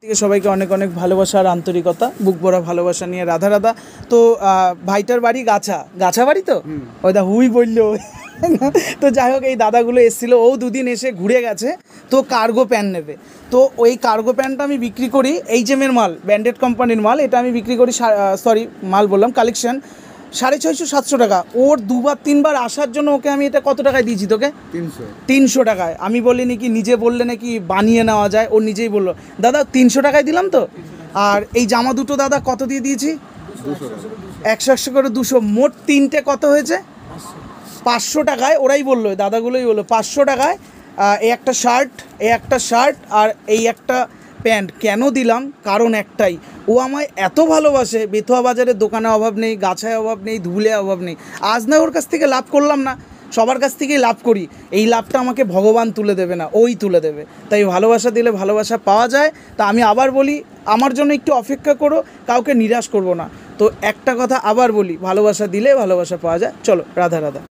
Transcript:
থেকে সবাইকে অনেক অনেক ভালোবাসা আর আন্তরিকতা, বুক ভরা ভালোবাসা নিয়ে রাধা রাধা। তো ভাইটার বাড়ি গাছা বাড়ি, তো ওই দা হুই বললো। তো যাই হোক, এই দাদাগুলো এসেছিলো, ও দুদিন এসে ঘুরে গেছে, তো কার্গো প্যান্ট নেবে। তো ওই কার্গো প্যান্টটা আমি বিক্রি করি, এইচএমের মাল, ব্র্যান্ডেড কোম্পানির মাল, এটা আমি বিক্রি করি মাল বললাম কালেকশন 650-700 টাকা। ওর 2-3 বার আসার জন্য ওকে আমি এটা কত টাকায় দিয়েছি তোকে? 300 টাকায়। আমি বলি নাকি, নিজে বললে নাকি বানিয়ে নেওয়া যায়, ও নিজেই বললো দাদা 300 টাকায় দিলাম তো। আর এই জামা দুটো দাদা কত দিয়ে দিয়েছি? 100 করে 200, মোট 3টে কত হয়েছে? 500 টাকায়। ওরাই বললো, দাদাগুলোই বললো 500 টাকায় এই একটা শার্ট আর এই একটা প্যান্ট। কেন দিলাম? কারণ একটাই, ও আমায় এত ভালোবাসে। বেথুয়া বাজারের দোকানে অভাব নেই, গাছায় অভাব নেই, ধুলে অভাব নেই। আজ না ওর কাছ থেকে লাভ করলাম না, সবার কাছ থেকেই লাভ করি। এই লাভটা আমাকে ভগবান তুলে দেবে না, ওই তুলে দেবে। তাই ভালোবাসা দিলে ভালোবাসা পাওয়া যায়। তা আমি আবার বলি, আমার জন্য একটু অপেক্ষা করো, কাউকে নিরাশ করব না। তো একটা কথা আবার বলি, ভালোবাসা দিলে ভালোবাসা পাওয়া যায়। চলো, রাধা রাধা।